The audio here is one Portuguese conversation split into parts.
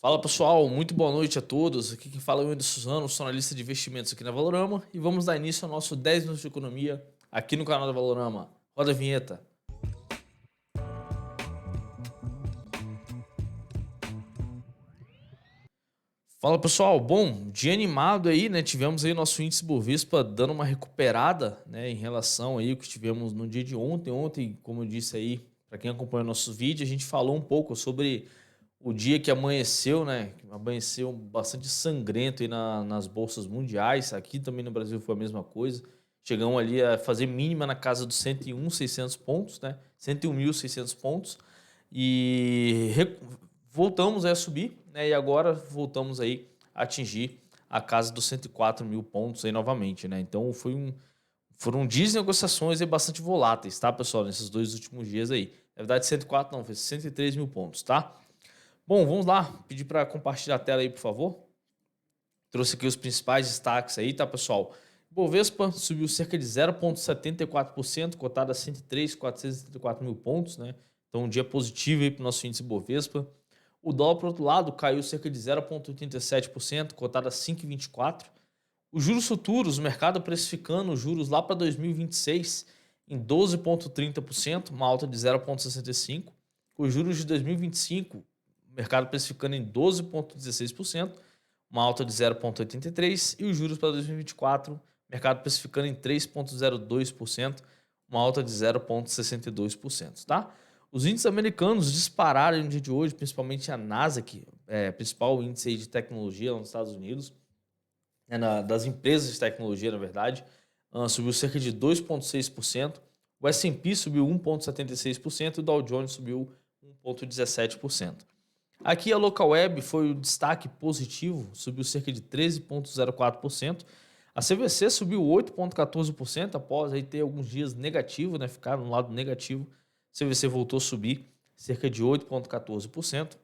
Fala pessoal, muito boa noite a todos. Aqui quem fala é o Whindersson Suzano, sou analista de investimentos aqui na Valorama e vamos dar início ao nosso 10 minutos de economia aqui no canal da Valorama. Roda a vinheta. Fala pessoal, bom, dia animado aí, né? Tivemos aí nosso índice Bovespa dando uma recuperada, né, em relação aí ao que tivemos no dia de ontem. Ontem, como eu disse aí, para quem acompanha nosso vídeo, a gente falou um pouco sobre o dia que amanheceu, né? Que amanheceu bastante sangrento aí nas bolsas mundiais. Aqui também no Brasil foi a mesma coisa. Chegamos ali a fazer mínima na casa dos 101.600 pontos, né? 101.600 pontos. E voltamos a subir, né? E agora voltamos aí a atingir a casa dos 104 mil pontos aí novamente, né? Então foram dias de negociações aí bastante voláteis, tá, pessoal? Nesses dois últimos dias aí. Na verdade, 104 não, foi 103 mil pontos, tá? Bom, vamos lá. Pedir para compartilhar a tela aí, por favor. Trouxe aqui os principais destaques aí, tá, pessoal? Bovespa subiu cerca de 0,74%, cotado a 103.474 mil pontos, né? Então, um dia positivo aí para o nosso índice Bovespa. O dólar, por outro lado, caiu cerca de 0,87%, cotado a 5,24. Os juros futuros, o mercado precificando os juros lá para 2026 em 12,30%, uma alta de 0,65%. Os juros de 2025, o mercado precificando em 12,16%, uma alta de 0,83%. E os juros para 2024, mercado precificando em 3,02%, uma alta de 0,62%, tá? Os índices americanos dispararam no dia de hoje, principalmente a Nasdaq, principal índice aí de tecnologia lá nos Estados Unidos, das empresas de tecnologia, na verdade, subiu cerca de 2,6%. O S&P subiu 1,76% e o Dow Jones subiu 1,17%. Aqui a Local Web foi o destaque positivo, subiu cerca de 13,04%. A CVC subiu 8,14% após aí ter alguns dias negativos, né? Ficaram no lado negativo. A CVC voltou a subir cerca de 8,14%.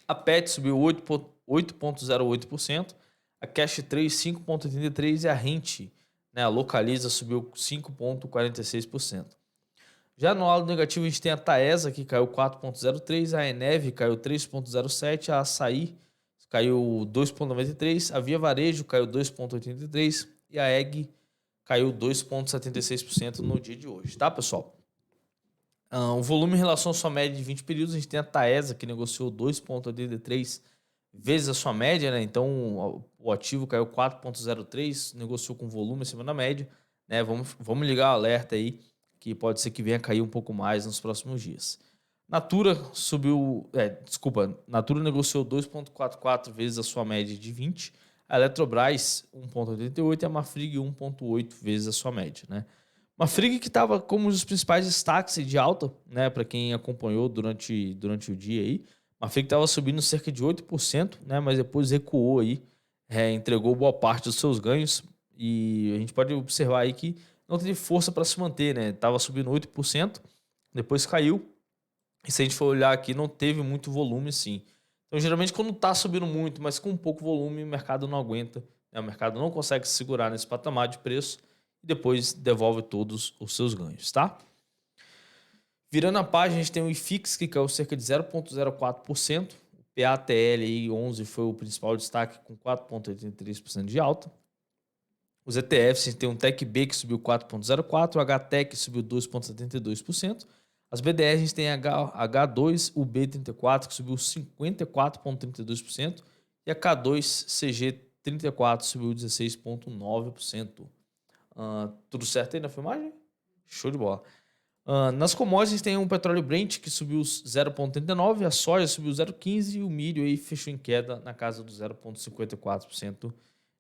A PET subiu 8,08%. A Cash 3, 5,83%. E a Rent, né, a Localiza, subiu 5,46%. Já no lado negativo, a gente tem a Taesa, que caiu 4,03%, a Eneve caiu 3,07%, a Açaí caiu 2,93%, a Via Varejo caiu 2,83% e a EG caiu 2,76% no dia de hoje, tá, pessoal? O volume em relação à sua média de 20 períodos, a gente tem a Taesa, que negociou 2,83 vezes a sua média, né? Então o ativo caiu 4,03, negociou com volume acima da média, né? Vamos ligar o alerta aí, que pode ser que venha cair um pouco mais nos próximos dias. Natura subiu, Natura negociou 2,44 vezes a sua média de 20, a Eletrobras 1,88 e a Marfrig 1,8 vezes a sua média, né? Marfrig que estava como um dos principais destaques de alta, né, para quem acompanhou durante o dia aí. Marfrig estava subindo cerca de 8%, né, mas depois recuou aí, entregou boa parte dos seus ganhos e a gente pode observar aí que não teve força para se manter, né? Tava subindo 8%, depois caiu. E se a gente for olhar aqui, não teve muito volume, sim. Então, geralmente, quando está subindo muito, mas com pouco volume, o mercado não aguenta, né? O mercado não consegue se segurar nesse patamar de preço e depois devolve todos os seus ganhos, tá? Virando a página, a gente tem o IFIX, que caiu cerca de 0,04%. O PATL aí, 11 foi o principal destaque, com 4,83% de alta. Os ETFs, a gente tem um TecB que subiu 4,04%, o HTEC subiu 2,72%. As BDRs, a gente tem H2, o B34, que subiu 54,32%. E a K2CG34 subiu 16,9%. Tudo certo aí na filmagem? Show de bola. Nas commodities, tem um petróleo Brent que subiu 0,39%, a soja subiu 0,15% e o milho aí fechou em queda na casa do 0,54%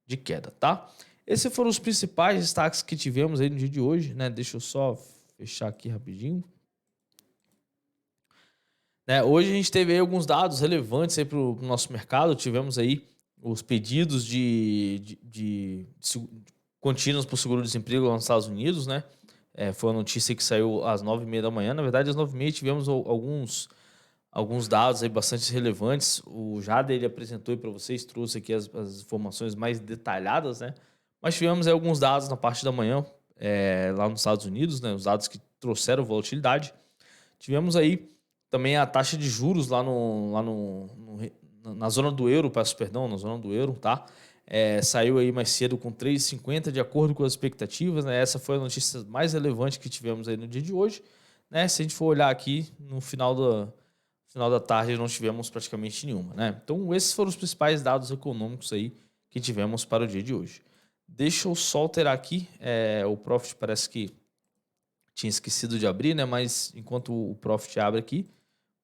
de queda, tá? Esses foram os principais destaques que tivemos aí no dia de hoje, né? Deixa eu só fechar aqui rapidinho. Né, hoje a gente teve aí alguns dados relevantes para o nosso mercado. Tivemos aí os pedidos de contínuos por seguro-desemprego lá nos Estados Unidos, né? Foi uma notícia que saiu às 9h30 da manhã. Na verdade, às 9h30 tivemos alguns dados aí bastante relevantes. O Jader, ele apresentou para vocês, trouxe aqui as informações mais detalhadas, né? Mas tivemos aí alguns dados na parte da manhã, lá nos Estados Unidos, né? Os dados que trouxeram volatilidade. Tivemos aí também a taxa de juros lá na zona do euro, peço perdão, na zona do euro, tá? Saiu aí mais cedo com 3,50 de acordo com as expectativas, né? Essa foi a notícia mais relevante que tivemos aí no dia de hoje, né? Se a gente for olhar aqui no final da tarde, não tivemos praticamente nenhuma, né? Então esses foram os principais dados econômicos aí que tivemos para o dia de hoje. Deixa eu só alterar aqui, o Profit parece que tinha esquecido de abrir, né? Mas enquanto o Profit abre aqui,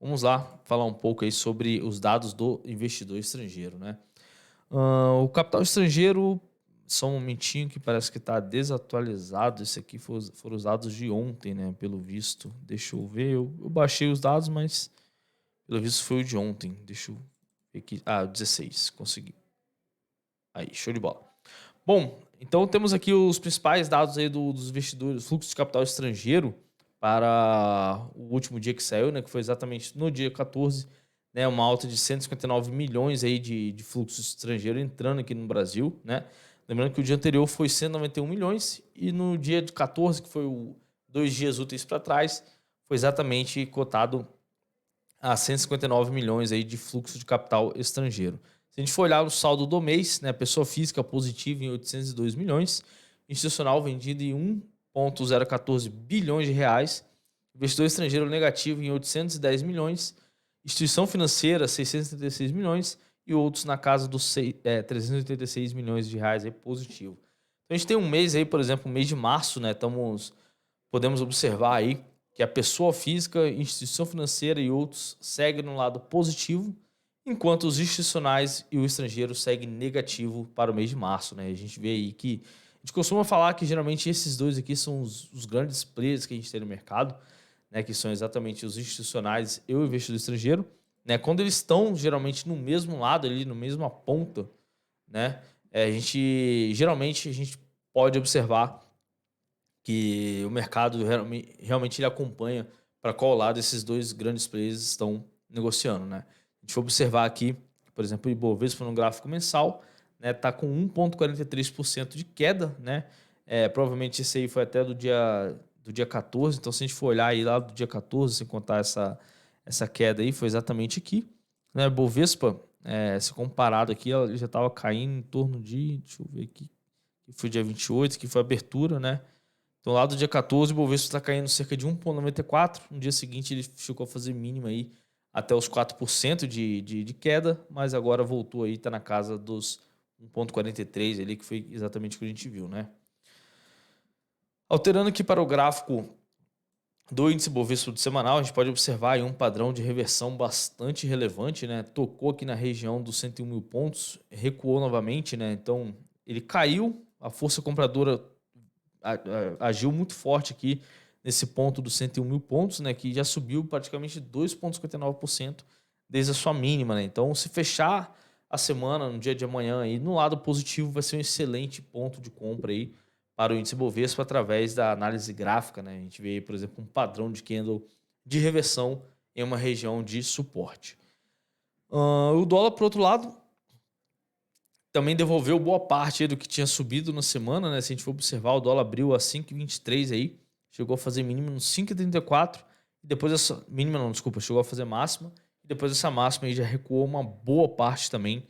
vamos lá falar um pouco aí sobre os dados do investidor estrangeiro, né? O capital estrangeiro, só um momentinho que parece que está desatualizado. Esse aqui foram os dados de ontem, né? Pelo visto. Deixa eu ver. Eu baixei os dados, mas pelo visto foi o de ontem. Deixa eu ver aqui. 16. Consegui. Aí, show de bola. Bom, então temos aqui os principais dados aí dos investidores, fluxo de capital estrangeiro para o último dia que saiu, né? Que foi exatamente no dia 14, né, uma alta de 159 milhões aí de fluxo estrangeiro entrando aqui no Brasil, né? Lembrando que o dia anterior foi 191 milhões e no dia de 14, que foi 2 dias úteis para trás, foi exatamente cotado a 159 milhões aí de fluxo de capital estrangeiro. Se a gente for olhar o saldo do mês, né, pessoa física positiva em 802 milhões, institucional vendido em 1,014 bilhões de reais, investidor estrangeiro negativo em 810 milhões, instituição financeira 636 milhões e outros na casa dos 386 milhões de reais aí positivo. Então a gente tem um mês aí, por exemplo, o mês de março, né, podemos observar aí que a pessoa física, instituição financeira e outros seguem no lado positivo, enquanto os institucionais e o estrangeiro seguem negativo para o mês de março, né? A gente vê aí que a gente costuma falar que geralmente esses dois aqui são os grandes players que a gente tem no mercado, né? Que são exatamente os institucionais e o investidor estrangeiro, né? Quando eles estão geralmente no mesmo lado ali, no mesma ponta, né? Geralmente a gente pode observar que o mercado realmente ele acompanha para qual lado esses dois grandes players estão negociando, né? A gente for observar aqui, por exemplo, o Ibovespa no gráfico mensal, né, tá com 1,43% de queda, né? Provavelmente esse aí foi até do dia 14, então se a gente for olhar aí lá do dia 14, sem contar essa queda aí, foi exatamente aqui, né? Ibovespa, se comparado aqui, ele já estava caindo em torno de, deixa eu ver aqui, que foi dia 28, que foi a abertura, né? Então, lá do dia 14, o Bovespa está caindo cerca de 1,94. No dia seguinte, ele chegou a fazer mínima aí até os 4% de queda, mas agora voltou aí, está na casa dos 1,43 ali, que foi exatamente o que a gente viu, né? Alterando aqui para o gráfico do índice Bovespa do semanal, a gente pode observar aí um padrão de reversão bastante relevante, né? Tocou aqui na região dos 101 mil pontos, recuou novamente, né? Então, ele caiu, a força compradora agiu muito forte aqui nesse ponto dos 101 mil pontos, né, que já subiu praticamente 2,59% desde a sua mínima, né? Então, se fechar a semana no dia de amanhã aí no lado positivo, vai ser um excelente ponto de compra aí para o índice Bovespa através da análise gráfica, né? A gente vê aí, por exemplo, um padrão de candle de reversão em uma região de suporte. O dólar, por outro lado, também devolveu boa parte aí do que tinha subido na semana, né? Se a gente for observar, o dólar abriu a 5,23 aí, chegou a fazer mínima no 5,34 e depois essa mínima não, desculpa, chegou a fazer máxima e depois essa máxima aí já recuou uma boa parte também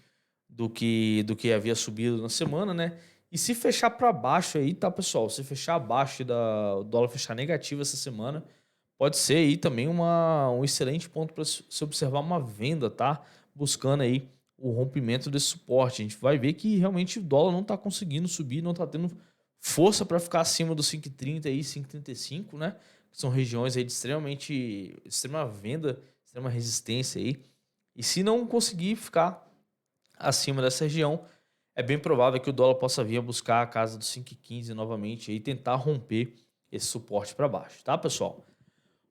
do que havia subido na semana, né? E se fechar para baixo aí, tá, pessoal? Se fechar abaixo o dólar fechar negativo essa semana, pode ser aí também um excelente ponto para se observar uma venda, tá? Buscando aí o rompimento desse suporte. A gente vai ver que realmente o dólar não está conseguindo subir, não está tendo força para ficar acima dos 5,30 e 5,35, né? Que são regiões aí de extrema venda, extrema resistência aí. E se não conseguir ficar acima dessa região, é bem provável que o dólar possa vir a buscar a casa dos 5,15 novamente e tentar romper esse suporte para baixo, tá, pessoal?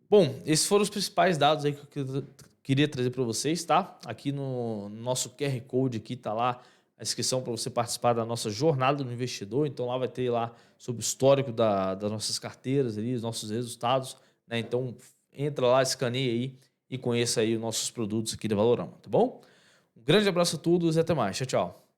Bom, esses foram os principais dados aí que eu queria trazer para vocês, tá? Aqui no nosso QR Code aqui tá lá a inscrição para você participar da nossa jornada do investidor. Então lá vai ter lá sobre o histórico das nossas carteiras ali, os nossos resultados, né? Então entra lá, escaneia aí e conheça aí os nossos produtos aqui da Valorama, tá bom? Um grande abraço a todos e até mais. Tchau, tchau.